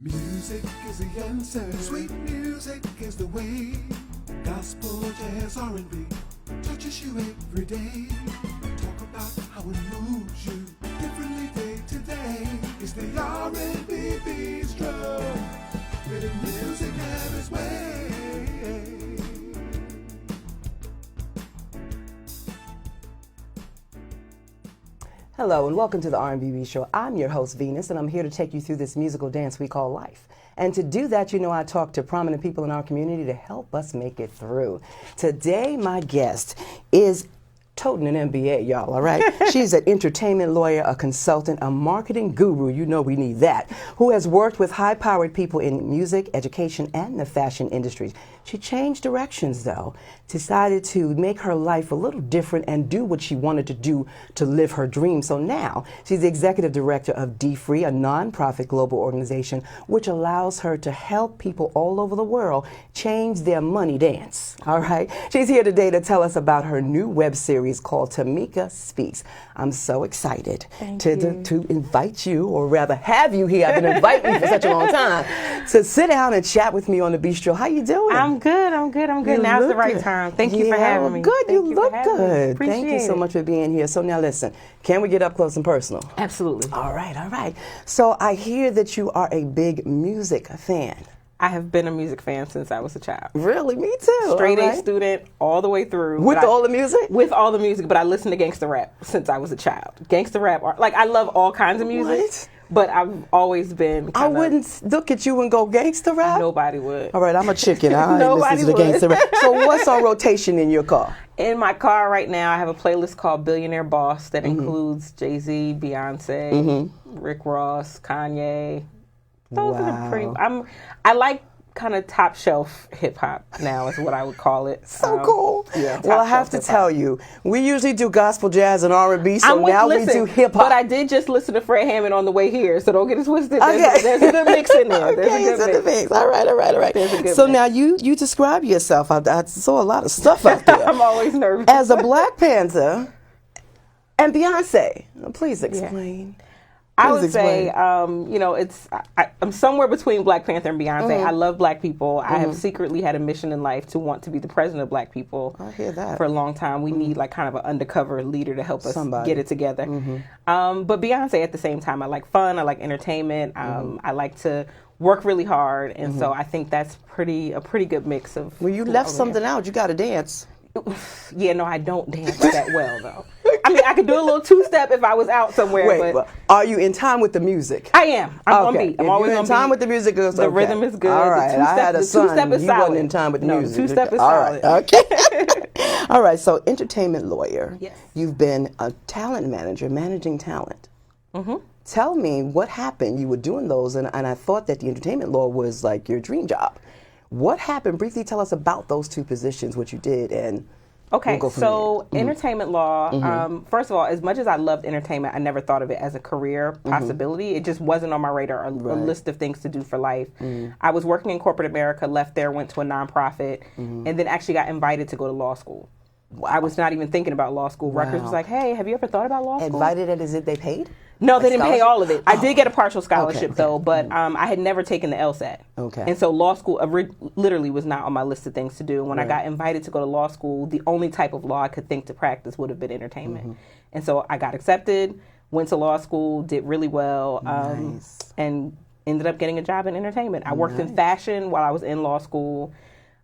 Music is the answer. Sweet music is the way. Gospel, jazz, R&B touches you every day. Talk about how it moves you differently day to day. It's the R&B Bistro, where the music has its way. Hello and welcome to the R&B Show. I'm your host, Venus, and I'm here to take you through this musical dance we call life. And to do that, you know, I talk to prominent people in our community to help us make it through. Today, my guest is toting an MBA, y'all, all right? She's an entertainment lawyer, a consultant, a marketing guru, you know we need that, who has worked with high-powered people in music, education, and the fashion industries. She changed directions, though, decided to make her life a little different and do what she wanted to do to live her dream. So now, she's the executive director of D-Free, a nonprofit global organization which allows her to help people all over the world change their money dance, all right? She's here today to tell us about her new web series called Tamika Speaks. I'm so excited to invite you, or rather have you here. I've been inviting you for such a long time, to sit down and chat with me on the Bistro. How you doing? I'm good. Now's the right time. Thank you for having me. Good, you look good. Appreciate Thank you so much for being here. So now listen, can we get up close and personal? Absolutely. All right. So I hear that you are a big music fan. I have been a music fan since I was a child. Really? Me too. Straight A student all the way through. With all the music? With all the music, but I listened to gangster rap since I was a child. Gangster rap, I love all kinds of music. What? But I've always been I wouldn't look at you and go gangster rap? Nobody would. All right, I'm a chicken. I ain't listen to the gangster rap. So what's on rotation in your car? In my car right now, I have a playlist called Billionaire Boss that includes Jay-Z, Beyonce, Rick Ross, Kanye. Those are the pretty... I like kind of top shelf hip hop now is what I would call it. So cool. Yeah. Well, I have to tell you, we usually do gospel, jazz, and R&B, so now we do hip hop. But I did just listen to Fred Hammond on the way here, so don't get it twisted. There's a good mix in there. There's a good mix. All right. So now you describe yourself. I saw a lot of stuff out there. I'm always nervous. As a Black Panther and Beyonce, please explain. I would say, I'm somewhere between Black Panther and Beyonce. I love Black people. I have secretly had a mission in life to want to be the president of Black people. I hear that. For a long time. We need like kind of an undercover leader to help us get it together. But Beyonce at the same time, I like fun. I like entertainment. I like to work really hard. And so I think that's a pretty good mix of... Well, you left something out. You got to dance. Yeah, no, I don't dance that well, though. I mean, I could do a little two-step if I was out somewhere. But are you in time with the music? I am. I'm on beat. I'm always in on time beat. with the music. The rhythm is good. All right. I had a son. He wasn't in time with the music. The two-step is solid. Okay. All right. So, entertainment lawyer. Yes. You've been a talent manager, managing talent. Tell me what happened. You were doing those, and I thought that the entertainment law was like your dream job. What happened? Briefly tell us about those two positions, what you did, and okay, we'll so entertainment law, first of all, as much as I loved entertainment, I never thought of it as a career possibility. It just wasn't on my radar, a list of things to do for life. I was working in corporate America, left there, went to a nonprofit, and then actually got invited to go to law school. Wow. I was not even thinking about law school. Rutgers was like, hey, have you ever thought about law school? Invited it as if they paid? No, they didn't pay all of it. I did get a partial scholarship, though, but I had never taken the LSAT. Okay. And so law school literally was not on my list of things to do. When I got invited to go to law school, the only type of law I could think to practice would have been entertainment. And so I got accepted, went to law school, did really well, and ended up getting a job in entertainment. I worked in fashion while I was in law school.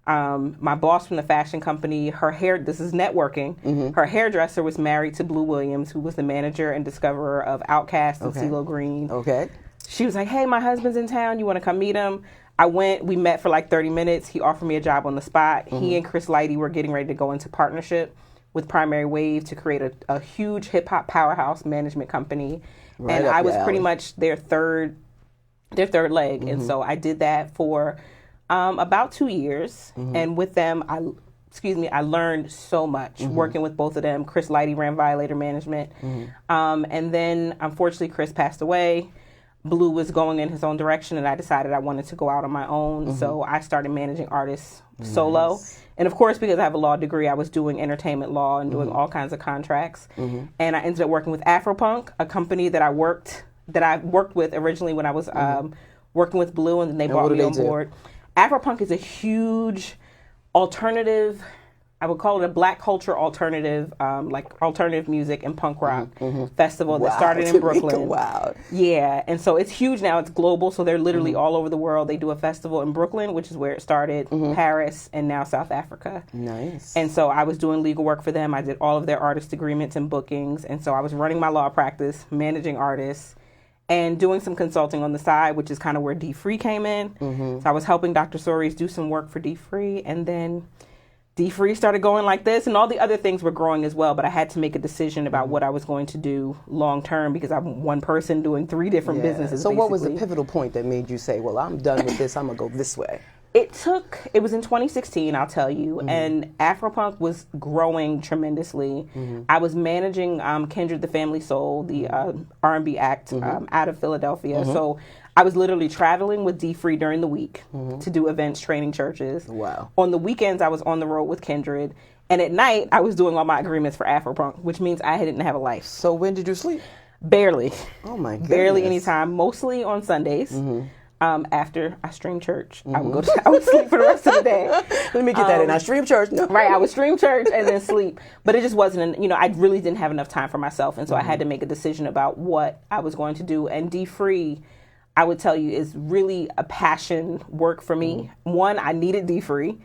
My boss from the fashion company, this is networking, her hairdresser was married to Blue Williams, who was the manager and discoverer of Outkast and CeeLo Green. Okay. She was like, hey, my husband's in town. You want to come meet him? I went. We met for like 30 minutes. He offered me a job on the spot. He and Chris Lighty were getting ready to go into partnership with Primary Wave to create a huge hip-hop powerhouse management company. And I was pretty much their third leg. And so I did that for... about 2 years, and with them, I learned so much working with both of them. Chris Lighty ran Violator Management, and then unfortunately Chris passed away. Blue was going in his own direction, and I decided I wanted to go out on my own, so I started managing artists solo. And of course, because I have a law degree, I was doing entertainment law and doing all kinds of contracts, and I ended up working with Afropunk, a company that I worked with originally when I was working with Blue, and then they brought me on board. Afropunk is a huge alternative, I would call it a Black culture alternative, like alternative music and punk rock festival that started in Brooklyn. Wow. Yeah, and so it's huge now. It's global, so they're literally all over the world. They do a festival in Brooklyn, which is where it started, Paris, and now South Africa. Nice. And so I was doing legal work for them. I did all of their artist agreements and bookings, and so I was running my law practice, managing artists, and doing some consulting on the side, which is kind of where D Free came in. So I was helping Dr. Sories do some work for D Free, and then D Free started going like this, and all the other things were growing as well, but I had to make a decision about what I was going to do long term because I'm one person doing 3 different businesses. So what was the pivotal point that made you say, well, I'm done with this, I'm going to go this way? It was in 2016, I'll tell you, and Afropunk was growing tremendously. I was managing Kindred the Family Soul, the R&B act out of Philadelphia. So I was literally traveling with D Free during the week to do events, training churches. Wow. On the weekends, I was on the road with Kindred. And at night, I was doing all my agreements for Afropunk, which means I didn't have a life. So when did you sleep? Barely. Oh, my goodness. Barely any time, mostly on Sundays. After I streamed church, I would I would sleep for the rest of the day. Let me get that in. I stream church. No. Right, I would stream church and then sleep. But it just wasn't, I really didn't have enough time for myself. And so I had to make a decision about what I was going to do. And D Free, I would tell you, is really a passion work for me. One, I needed D Free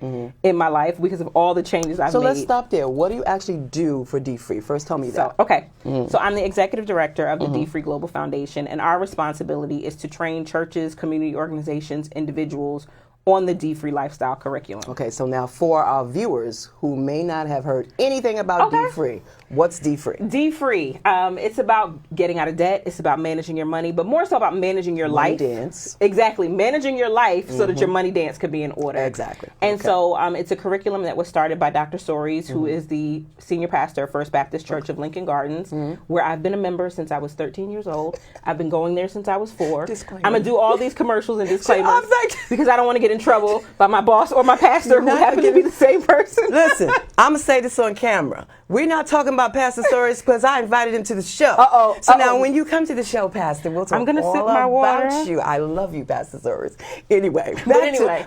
in my life because of all the changes I've made. So let's stop there. What do you actually do for D Free? First, tell me that. Okay. So I'm the executive director of the D Free Global Foundation, and our responsibility is to train churches, community organizations, individuals on the D Free lifestyle curriculum. Okay, so now for our viewers who may not have heard anything about D Free, what's D Free? D Free, it's about getting out of debt. It's about managing your money, but more so about managing your life. Dance. Exactly, managing your life so that your money dance could be in order. Exactly. And so it's a curriculum that was started by Dr. Sories, who is the senior pastor of First Baptist Church of Lincoln Gardens, where I've been a member since I was 13 years old. I've been going there since I was 4. Disclaimer. I'm going to do all these commercials and disclaimers because I don't want to get in trouble by my boss or my pastor who happen to be the same person. Listen, I'm going to say this on camera. We're not talking about Pastor Stories because I invited him to the show. So now when you come to the show, Pastor, we'll talk I'm gonna all sip my water. about you. I love you, Pastor Stories. Anyway,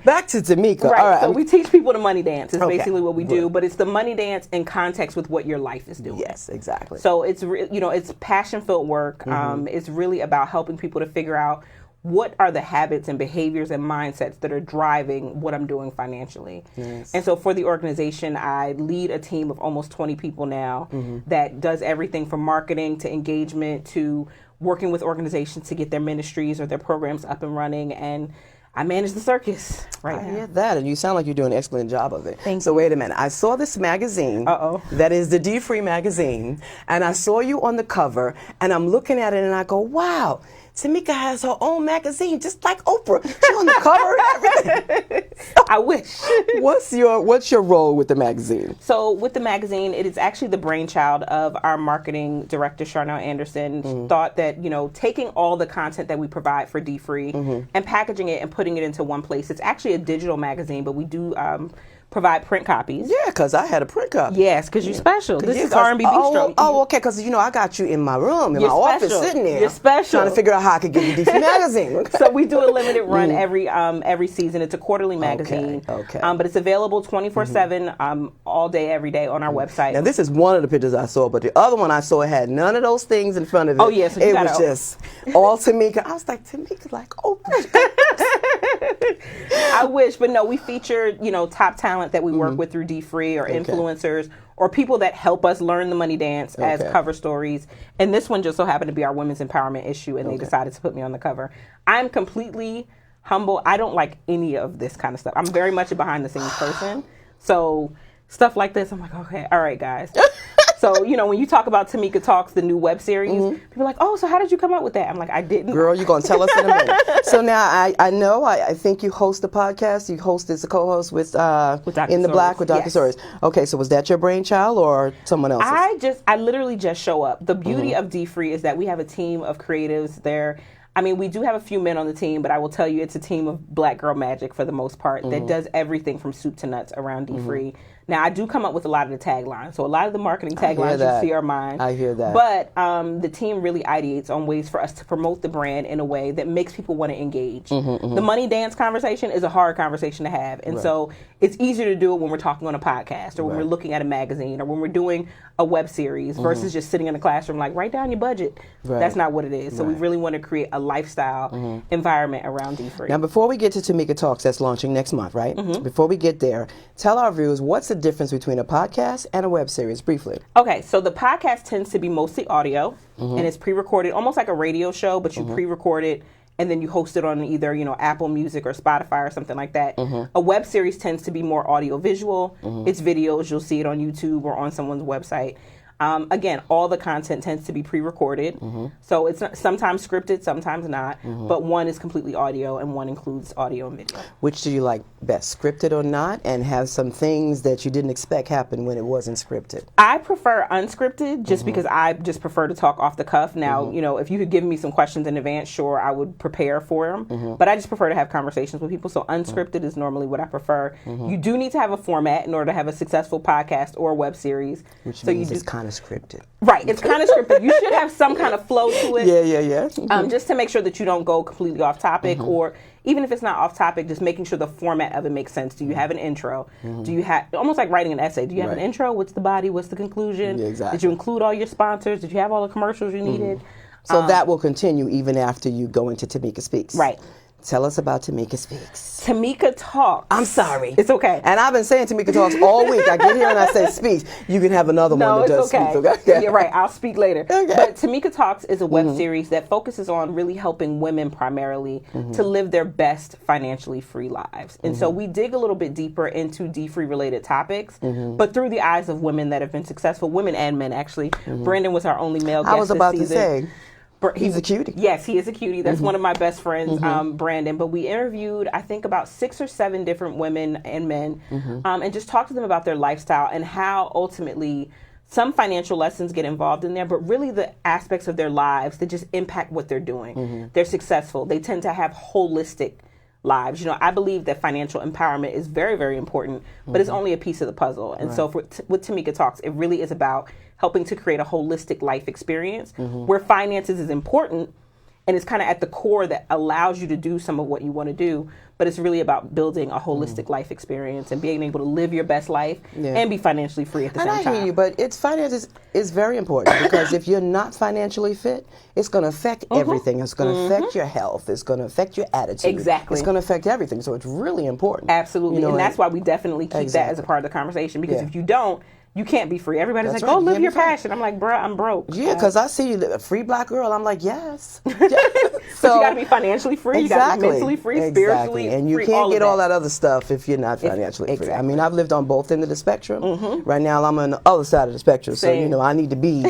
back to Tamika. Right, all right. so we teach people the money dance is basically what we do, but it's the money dance in context with what your life is doing. Yes, exactly. So it's, it's passion-filled work. It's really about helping people to figure out what are the habits and behaviors and mindsets that are driving what I'm doing financially. Yes. And so for the organization, I lead a team of almost 20 people now that does everything from marketing to engagement to working with organizations to get their ministries or their programs up and running. And I manage the circus right now. I hear that, and you sound like you're doing an excellent job of it. Thank so you. Wait a minute. I saw this magazine. That is the D Free magazine, and I saw you on the cover, and I'm looking at it, and I go, wow, Tamika has her own magazine, just like Oprah. She's on the cover and everything. I wish. What's your role with the magazine? So with the magazine, it is actually the brainchild of our marketing director, Charnel Anderson. Thought that, taking all the content that we provide for D Free and packaging it and putting it into one place. It's actually a digital magazine, but we do provide print copies. Yeah, because I had a print copy. Yes, because you're special. This is R&B Bistro. Oh, okay, because I got you in my room, in my office, sitting there. You're special. Trying to figure out how I could get you D Free magazine. So we do a limited run every season. It's a quarterly magazine. Okay. But it's available 24/7, all day, every day on our website. Now this is one of the pictures I saw, but the other one I saw had none of those things in front of it. Oh yes, it was just all Tamika. I was like, Tamika, like, oh. I wish, but no, we feature, top talent that we work with through D Free or influencers or people that help us learn the money dance as cover stories. And this one just so happened to be our women's empowerment issue, and they decided to put me on the cover. I'm completely humble. I don't like any of this kind of stuff. I'm very much a behind the scenes person. So stuff like this, I'm like, okay, all right, guys. So, when you talk about Tamika Talks, the new web series, people are like, oh, so how did you come up with that? I'm like, I didn't. Girl, you're going to tell us in a minute. So now I know, I think you host a podcast. You host as a co-host with Dr. In the Black with Dr. Sories. Okay, so was that your brainchild or someone else's? I literally just show up. The beauty of D Free is that we have a team of creatives there. I mean, we do have a few men on the team, but I will tell you it's a team of black girl magic for the most part that does everything from soup to nuts around D Free. Now, I do come up with a lot of the taglines. So a lot of the marketing taglines you see are mine. I hear that. But the team really ideates on ways for us to promote the brand in a way that makes people want to engage. The money dance conversation is a hard conversation to have. And so it's easier to do it when we're talking on a podcast or when we're looking at a magazine or when we're doing a web series versus just sitting in a classroom like, write down your budget. That's not what it is. So we really want to create a lifestyle environment around D3. Now, before we get to Tamika Talks, that's launching next month, right? Before we get there, tell our viewers what's the difference between a podcast and a web series, briefly. Okay, so the podcast tends to be mostly audio, and it's pre-recorded, almost like a radio show, but you pre-record it, and then you host it on either, Apple Music or Spotify or something like that. A web series tends to be more audio-visual. It's videos. You'll see it on YouTube or on someone's website. Again, all the content tends to be pre-recorded. So it's not, sometimes scripted, sometimes not. But one is completely audio and one includes audio and video. Which do you like best, scripted or not, and have some things that you didn't expect happen when it wasn't scripted? I prefer unscripted just because I just prefer to talk off the cuff. Now, if you could give me some questions in advance, sure, I would prepare for them. But I just prefer to have conversations with people. So unscripted is normally what I prefer. You do need to have a format in order to have a successful podcast or web series. Which so means you it's kind of scripted. Right, it's kind of scripted. You should have some kind of flow to it. Yeah. Just to make sure that you don't go completely off topic, or even if it's not off topic, just making sure the format of it makes sense. Do you have an intro? Do you have, almost like writing an essay, do you have an intro? What's the body? What's the conclusion? Yeah, exactly. Did you include all your sponsors? Did you have all the commercials you needed? So that will continue even after you go into Tamika Speaks. Right. Tell us about Tamika Speaks. Tamika Talks. I'm sorry. It's okay. And I've been saying Tamika Talks all week. I get here and I say Speaks. You can have another one that does Speaks. Okay? You're right. I'll speak later. Okay. But Tamika Talks is a web series that focuses on really helping women primarily to live their best financially free lives. And so we dig a little bit deeper into D-free related topics, but through the eyes of women that have been successful, women and men actually. Brandon was our only male guest I was about this to season. say. He's a cutie. Yes, he is a cutie. That's one of my best friends, Brandon. But we interviewed, I think, about 6 or 7 different women and men and just talked to them about their lifestyle and how ultimately some financial lessons get involved in there, but really the aspects of their lives that just impact what they're doing. They're successful. They tend to have holistic lives. I believe that financial empowerment is very, very important, but it's only a piece of the puzzle. And so with Tamika Talks, it really is about helping to create a holistic life experience where finances is important and it's kind of at the core that allows you to do some of what you want to do, but it's really about building a holistic life experience and being able to live your best life and be financially free at the same time. I hear you, but finances is very important because if you're not financially fit, it's going to affect everything. It's going to affect your health. It's going to affect your attitude. Exactly. It's going to affect everything. So it's really important. Absolutely. And that's why we definitely keep that as a part of the conversation, because if you don't, you can't be free. Everybody's like, go live your passion. I'm like, bruh, I'm broke. Yeah, because I see you, a free black girl. I'm like, yes. So but you got to be financially free. You got to be mentally free, spiritually and you free, can't get all that other stuff if you're not financially free. Exactly. I mean, I've lived on both ends of the spectrum. Right now, I'm on the other side of the spectrum. Same. So, I need to be.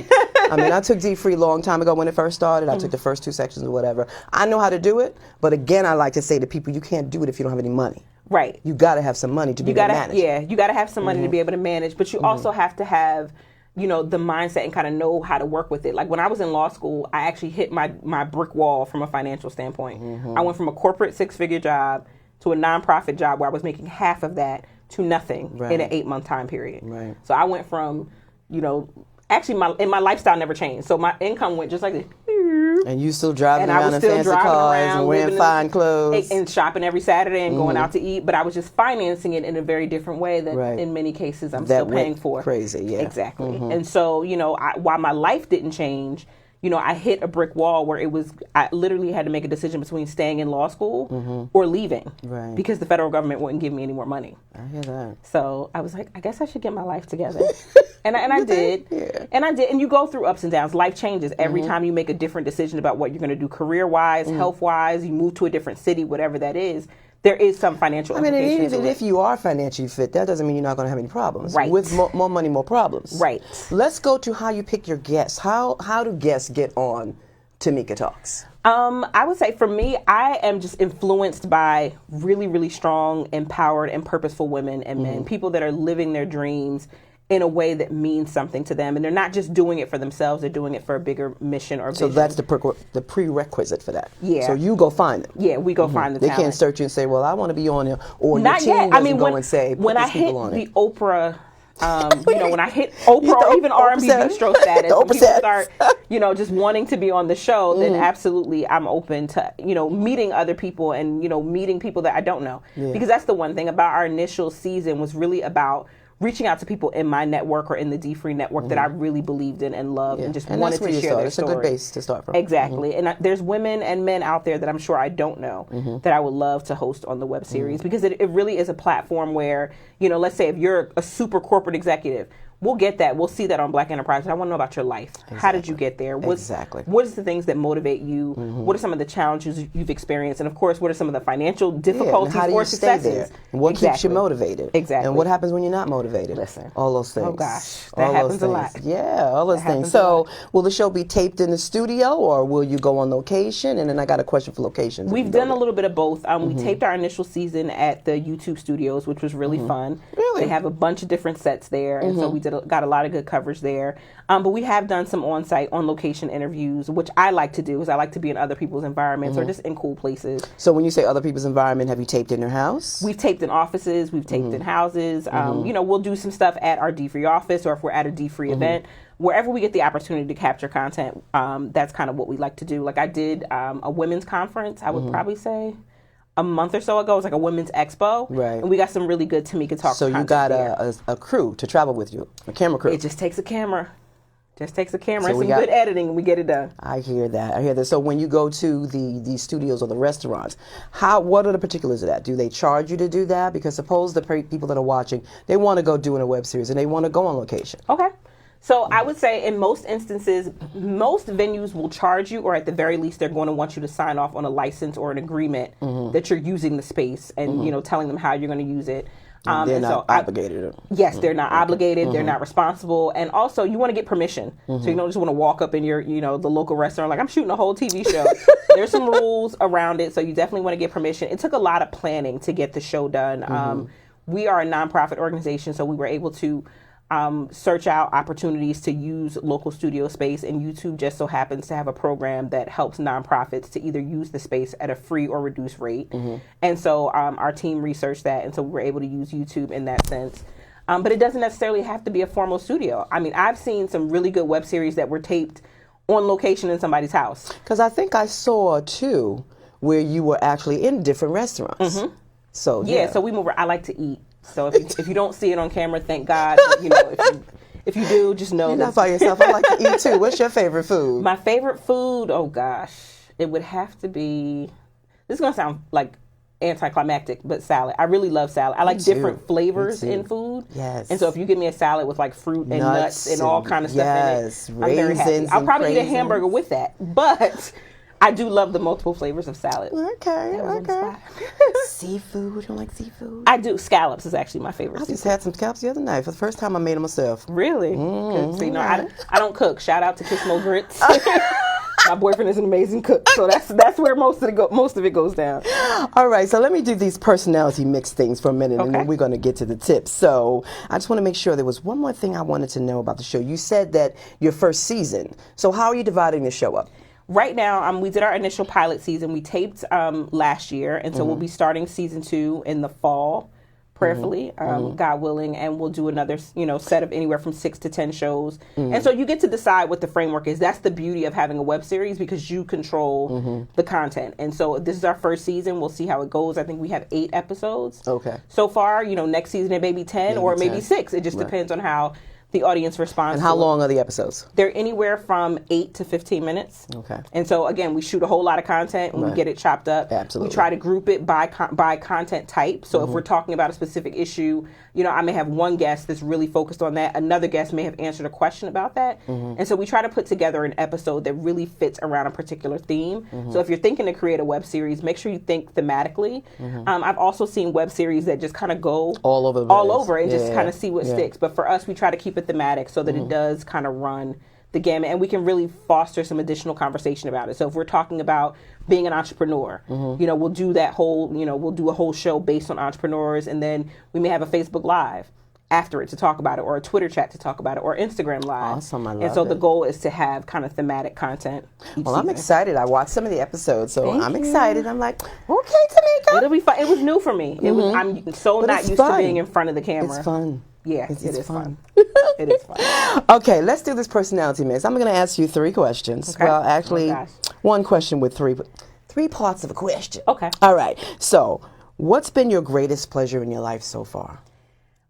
I mean, I took D-Free a long time ago when it first started. I took the first 2 sections or whatever. I know how to do it. But again, I like to say to people, you can't do it if you don't have any money. Right. You got to have some money to be able to manage. Yeah, you got to have some money to be able to manage, but you also have to have, the mindset and kind of know how to work with it. Like when I was in law school, I actually hit my brick wall from a financial standpoint. I went from a corporate 6-figure job to a nonprofit job where I was making half of that to nothing in an 8-month time period. Right. So I went from, actually my lifestyle never changed. So my income went just like this. And you still driving around in fancy cars and wearing fine clothes. And shopping every Saturday and going out to eat. But I was just financing it in a very different way that in many cases I'm still paying for. Crazy, yeah. Exactly. And so, while my life didn't change, I hit a brick wall where I literally had to make a decision between staying in law school or leaving. Right. Because the federal government wouldn't give me any more money. I hear that. So I was like, I guess I should get my life together. And I did. Yeah. And I did. And you go through ups and downs. Life changes every time you make a different decision about what you're going to do career-wise, health-wise. You move to a different city, whatever that is. There is some financial implications. And even if you are financially fit, that doesn't mean you're not going to have any problems. Right. With more money, more problems. Right. Let's go to how you pick your guests. How do guests get on Tamika Talks? I would say for me, I am just influenced by really, really strong, empowered, and purposeful women and men. People that are living their dreams in a way that means something to them. And they're not just doing it for themselves, they're doing it for a bigger mission or vision. So that's the prerequisite for that. Yeah. So you go find them. Yeah, we go find the talent. They can't search you and say, well, I want to be on there. Or not your team yet. doesn't go and say, put when these I hit people on the it. Oprah When I hit Oprah or even R&B Bistro status, when people start, just wanting to be on the show, then absolutely I'm open to, meeting other people and, meeting people that I don't know. Yeah. Because that's the one thing about our initial season was really about reaching out to people in my network or in the D-Free network that I really believed in and loved and just wanted to share their story. It's a good base to start from. Exactly. And there's women and men out there that I'm sure I don't know that I would love to host on the web series because it really is a platform where, let's say if you're a super corporate executive, we'll get that. We'll see that on Black Enterprise. I want to know about your life. Exactly. How did you get there? What is the things that motivate you? What are some of the challenges you've experienced? And of course, what are some of the financial difficulties or successes? Stay there? And what keeps you motivated? Exactly. And what happens when you're not motivated? Listen. All those things. Oh gosh. That happens a lot. Yeah, all those things. So will the show be taped in the studio or will you go on location? And then I got a question for locations. We've done a little bit of both. We taped our initial season at the YouTube studios, which was really fun. Really? They have a bunch of different sets there. And so we got a lot of good coverage there. But we have done some on-site, on-location interviews, which I like to do because I like to be in other people's environments or just in cool places. So when you say other people's environment, have you taped in their house? We've taped in offices. We've taped in houses. We'll do some stuff at our D-Free office or if we're at a D-Free event. Wherever we get the opportunity to capture content, that's kind of what we like to do. Like I did a women's conference, I would probably say a month or so ago. It was like a women's expo. Right. And we got some really good Tamika talk. So you got a crew to travel with you, a camera crew. It just takes a camera. And some good editing and we get it done. I hear that. So when you go to the studios or the restaurants, what are the particulars of that? Do they charge you to do that? Because suppose the people that are watching, they want to go doing a web series and they want to go on location. Okay. So I would say in most instances, most venues will charge you, or at the very least, they're going to want you to sign off on a license or an agreement that you're using the space and, telling them how you're going to use it. They're not obligated. Yes, they're not obligated. They're not responsible. And also, you want to get permission. So you don't just want to walk up in your, the local restaurant like, I'm shooting a whole TV show. There's some rules around it. So you definitely want to get permission. It took a lot of planning to get the show done. We are a nonprofit organization, so we were able to search out opportunities to use local studio space, and YouTube just so happens to have a program that helps nonprofits to either use the space at a free or reduced rate. And so our team researched that, and so we were able to use YouTube in that sense. But it doesn't necessarily have to be a formal studio. I mean, I've seen some really good web series that were taped on location in somebody's house. Because I think I saw, too, where you were actually in different restaurants. So so we move. I like to eat. So if you don't see it on camera, thank God. But, if you do, just know you're not by yourself. I like to eat too. What's your favorite food? My favorite food? Oh gosh, it would have to be. This is gonna sound like anticlimactic, but salad. I really love salad. I like different flavors in food. Yes. And so if you give me a salad with like fruit and nuts and all kind of stuff in it, I'm very happy. I'll probably eat a hamburger with that, but I do love the multiple flavors of salad. Okay. Seafood? You don't like seafood? I do. Scallops is actually my favorite. I just had some scallops the other night. For the first time, I made them myself. Really? See, no, I don't cook. Shout out to Kiss Mo Grits. My boyfriend is an amazing cook, so that's where most of it goes down. All right, so let me do these personality mix things for a minute, and then we're going to get to the tips. So I just want to make sure there was one more thing I wanted to know about the show. You said that your first season. So how are you dividing the show up? Right now, we did our initial pilot season. We taped last year, and so we'll be starting season 2 in the fall, prayerfully, God willing, and we'll do another, set of anywhere from 6 to 10 shows. And so you get to decide what the framework is. That's the beauty of having a web series because you control the content. And so this is our first season. We'll see how it goes. I think we have 8 episodes. Okay. So far, next season it may be 10 or maybe 6. It just depends on how the audience responds. And how long are the episodes? They're anywhere from 8 to 15 minutes. Okay. And so again, we shoot a whole lot of content and we get it chopped up. Absolutely. We try to group it by content type. So if we're talking about a specific issue, I may have one guest that's really focused on that. Another guest may have answered a question about that. And so we try to put together an episode that really fits around a particular theme. So if you're thinking to create a web series, make sure you think thematically. I've also seen web series that just kind of go all over and just kind of see what sticks. But for us, we try to keep it thematic so that it does kind of run the gamut, and we can really foster some additional conversation about it. So if we're talking about being an entrepreneur, we'll do that whole, we'll do a whole show based on entrepreneurs, and then we may have a Facebook Live after it to talk about it, or a Twitter chat to talk about it, or Instagram Live. Awesome, I love And so it. The goal is to have kind of thematic content. Well, I'm excited. I watched some of the episodes, so I'm excited. I'm like, okay, Tamika. It'll be fun. It was new for me. I'm so not used to being in front of the camera. It's fun. Yeah, It's it is fun. It is fun. Okay, let's do this personality mix. I'm going to ask you 3 questions. Okay. Well, actually, Oh, gosh. 1 question with 3 parts of a question. Okay. All right. So, what's been your greatest pleasure in your life so far?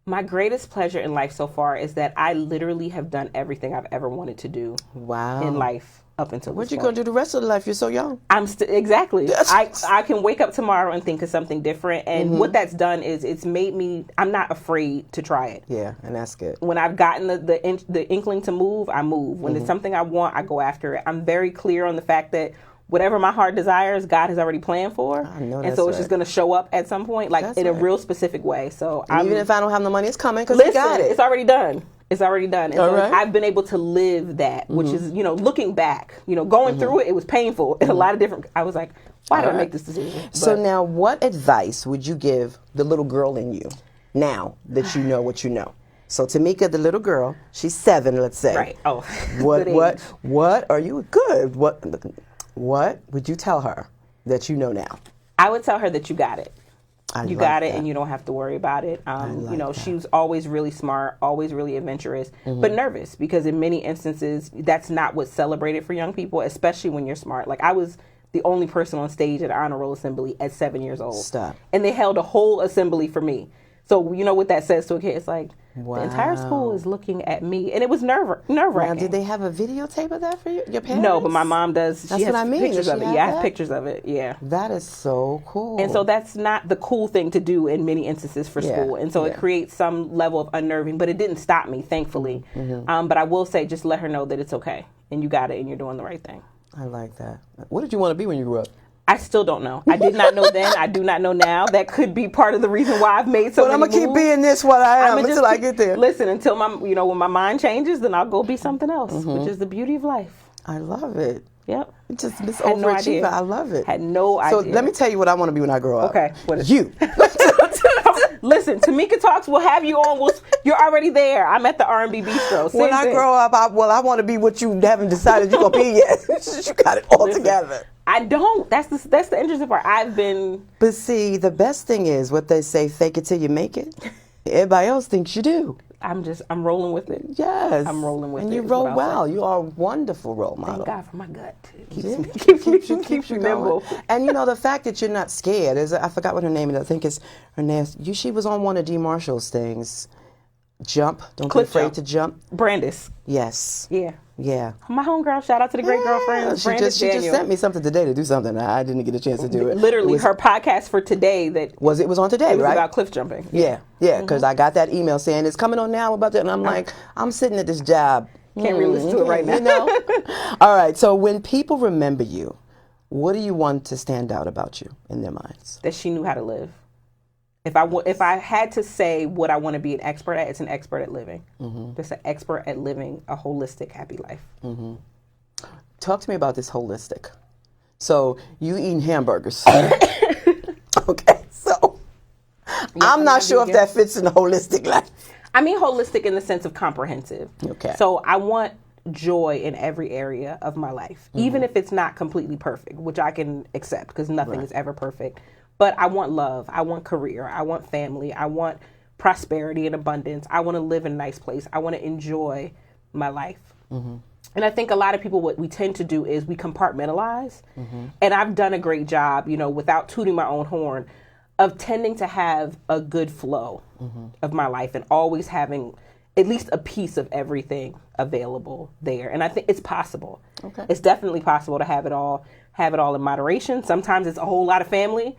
My greatest pleasure in life so far is that I literally have done everything I've ever wanted to do Wow. in life up until What this you point. going to do the rest of the life? You're so young. Exactly. I can wake up tomorrow and think of something different. And what that's done is it's made me, I'm not afraid to try it. Yeah, and that's good. When I've gotten the inkling to move, I move. When it's something I want, I go after it. I'm very clear on the fact that whatever my heart desires, God has already planned for. I know and that's so it's just right. going to show up at some point, like That's in a right. real specific way. So Even if I don't have the money, it's coming because listen, you got it. it's already done. It's already done. And All so right. I've been able to live that, which is, looking back, going through it was painful. A lot of different, I was like, why did I make this decision? So But now, what advice would you give the little girl in you now that you know what you know? So Tamika, the little girl, she's 7, let's say. right. Oh, What good age. what are you good? What would you tell her that you know now? I would tell her that you got it. I You like got it, that. and you don't have to worry about it. like She was always really smart, always really adventurous, but nervous because in many instances, that's not what's celebrated for young people, especially when you're smart. Like I was the only person on stage at Honor Roll Assembly at 7 years old. Stop. And they held a whole assembly for me. So you know what that says to a kid? It's like the entire school Wow. is looking at me, and it was nerve Now, wracking. did they have a videotape of that for you, your parents? No, but my mom does. That's She has what I mean. pictures Does of she it. have Yeah, I have that? pictures of it. Yeah. That is so cool. And so that's not the cool thing to do in many instances for Yeah, school. And so yeah. it creates some level of unnerving, but it didn't stop me, thankfully. But I will say, just let her know that it's okay and you got it and you're doing the right thing. I like that. What did you want to be when you grew up? I still don't know. I did not know then. I do not know now. That could be part of the reason why I've made so But many I'm gonna keep moves. being this what I am I'ma until I get there. Listen, until when my mind changes, then I'll go be something else, which is the beauty of life. I love it. Yep. It's just Miss Had no Overachiever. idea. I love it. Had no So idea. let me tell you what I want to be when I grow up. Okay, what is- You. Listen, Tamika Talks will have you on. You're already there. I'm at the R&B Bistro. When Same I thing. grow up, I want to be what you haven't decided you're gonna be yet. You got it all Listen, together. I don't. That's the interesting part. I've been. But see, the best thing is what they say: fake it till you make it. Everybody else thinks you do. I'm rolling with it. Yes, I'm rolling with and it, you is roll what I'll well. say. You are a wonderful role model. Thank God for my gut. Keeps Yeah, me, keeps me going. nimble. And you know the fact that you're not scared is I forgot what her name is. I think it's her name. She was on one of D. Marshall's things. Jump. Don't Cliff be afraid jump. to jump. Brandis. Yes. Yeah. Yeah. My homegirl. Shout out to the great girlfriend. She Brandis just Daniel. sent me something today to do something. I didn't get a chance to do it. Literally, It was, her podcast for today that was on today, it was right? about cliff jumping. Yeah, because I got that email saying it's coming on now about that, and I'm like, I'm sitting at this job. Can't really listen to it right now. You know? All right. So when people remember you, what do you want to stand out about you in their minds? That she knew how to live. If I had to say what I want to be an expert at, it's an expert at living. Just an expert at living a holistic, happy life. Talk to me about this holistic. So you eating hamburgers. Okay, so I'm not sure if that fits in the holistic life. I mean holistic in the sense of comprehensive. Okay. So I want joy in every area of my life, even if it's not completely perfect, which I can accept because nothing is ever perfect. But I want love. I want career. I want family. I want prosperity and abundance. I want to live in a nice place. I want to enjoy my life. And I think a lot of people, what we tend to do is we compartmentalize. And I've done a great job, without tooting my own horn, of tending to have a good flow of my life and always having at least a piece of everything available there. And I think it's possible. Okay. It's definitely possible to have it all in moderation. Sometimes it's a whole lot of family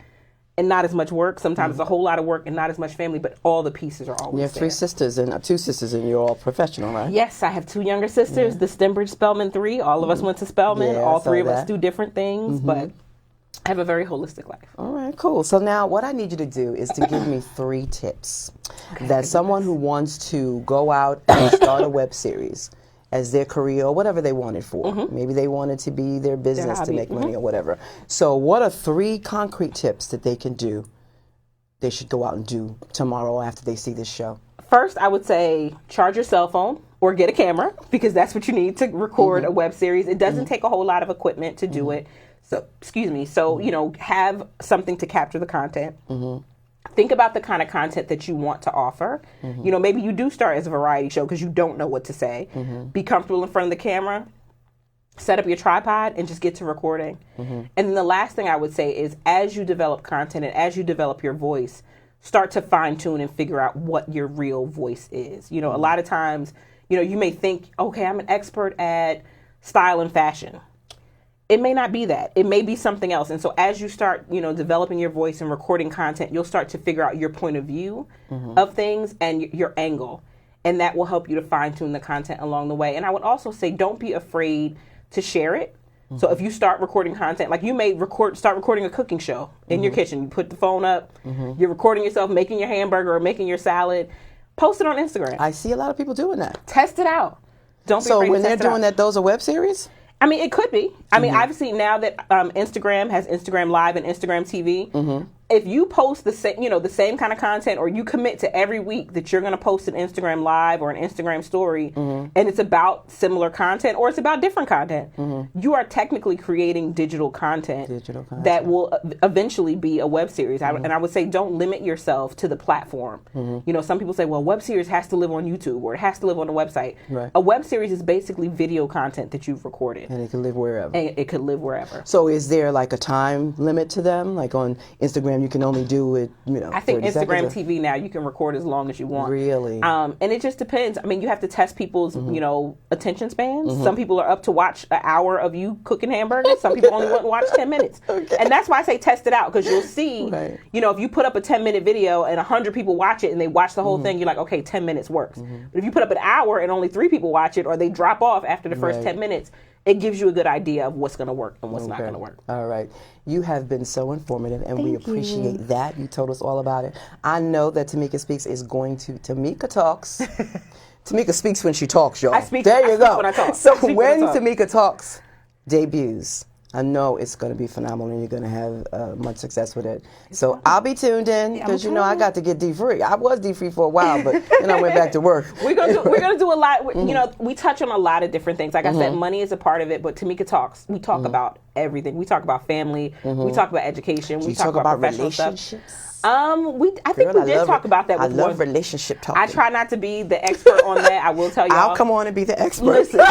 and not as much work. Sometimes it's a whole lot of work and not as much family, but all the pieces are always You have there. 3 sisters and 2 sisters, and you're all professional, right? Yes, I have 2 younger sisters, the Stembridge Spelman 3. All of us went to Spelman. Yeah, I all saw 3 of us that. do different things, but I have a very holistic life. All right, cool. So now what I need you to do is to give me 3 tips that someone who wants to go out and start a web series as their career or whatever they want it for. Maybe they want it to be their business to hobby. make money or whatever. So what are 3 concrete tips that they can do, they should go out and do tomorrow after they see this show? First, I would say charge your cell phone or get a camera because that's what you need to record a web series. It doesn't take a whole lot of equipment to do it. So, have something to capture the content. think about the kind of content that you want to offer. You know, maybe you do start as a variety show because you don't know what to say. Be comfortable in front of the camera. Set up your tripod and just get to recording. And then the last thing I would say is, as you develop content and as you develop your voice, start to fine tune and figure out what your real voice is. You know, a lot of times, you know, you may think, okay, I'm an expert at style and fashion. It may not be that. It may be something else. And so as you start, you know, developing your voice and recording content, you'll start to figure out your point of view of things and your angle. And that will help you to fine tune the content along the way. And I would also say, don't be afraid to share it. So if you start recording content, like you may start recording a cooking show in your kitchen. You put the phone up, you're recording yourself making your hamburger or making your salad, post it on Instagram. I see a lot of people doing that. Test it out. Don't be afraid to test it out. So when they're doing that, those are web series? I mean, it could be. I mean, I've seen now that Instagram has Instagram Live and Instagram TV. If you post the same, you know, the same kind of content, or you commit to every week that you're going to post an Instagram Live or an Instagram story, and it's about similar content or it's about different content, you are technically creating digital content that will eventually be a web series. And I would say, don't limit yourself to the platform. You know, some people say, well, web series has to live on YouTube or it has to live on a website. Right. A web series is basically video content that you've recorded. And it can live wherever. And it could live wherever. So is there like a time limit to them? Like on Instagram, you can only do it, you know, I think 30 Instagram seconds TV now, you can record as long as you want. Really? And it just depends. I mean, you have to test people's, you know, attention spans. Some people are up to watch an hour of you cooking hamburgers. Some people only want to watch 10 minutes. And that's why I say test it out, because you'll see, you know, if you put up a 10-minute video and 100 people watch it and they watch the whole thing, you're like, okay, 10 minutes works. But if you put up an hour and only 3 people watch it, or they drop off after the first 10 minutes, it gives you a good idea of what's going to work and what's not going to work. All right. You have been so informative, and we appreciate that. You told us all about it. I know that Tamika Speaks is going to Tamika Talks. Tamika speaks when she talks, y'all. There you go. When I talk. So when Tamika Talks debuts, I know it's going to be phenomenal, and you're going to have much success with it. So I'll be tuned in, because you know I got to get D-free. I was D-free for a while, but then I went back to work. We're gonna do a lot. You know, we touch on a lot of different things. Like I said, money is a part of it, but Tamika Talks, we talk about everything. We talk about family. We talk about education. We talk about professional relationships. Stuff. I think we did talk about that. I love relationship talk. I try not to be the expert on that. I will tell y'all. I'll come on and be the expert. Listen,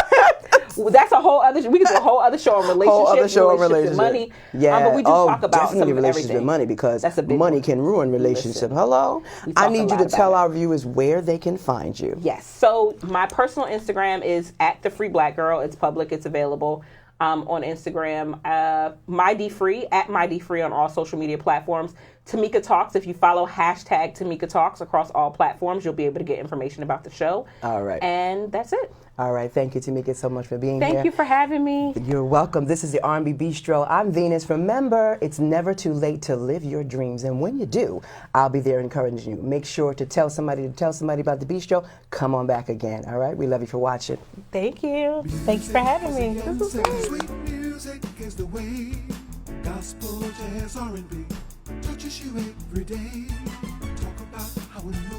that's a whole other. We could do a whole other show on relationships. And money. Yeah, but we do talk about definitely some relationships and money, because money can ruin relationships. Hello, I need you to tell our viewers where they can find you. Yes. So my personal Instagram is @thefreeblackgirl. It's public. It's available. On Instagram, MyDFree, @MyDFree on all social media platforms. Tamika Talks, if you follow #Tamika Talks across all platforms, you'll be able to get information about the show. All right. And that's it. All right. Thank you, Tamika, so much for being here. Thank you for having me. You're welcome. This is the R&B Bistro. I'm Venus. Remember, it's never too late to live your dreams. And when you do, I'll be there encouraging you. Make sure to tell somebody about the Bistro. Come on back again. All right? We love you for watching. Thank you. Thanks for having me. This was great. Sweet music is the way. Gospel, jazz, R&B touches you every day. Talk about how it moves.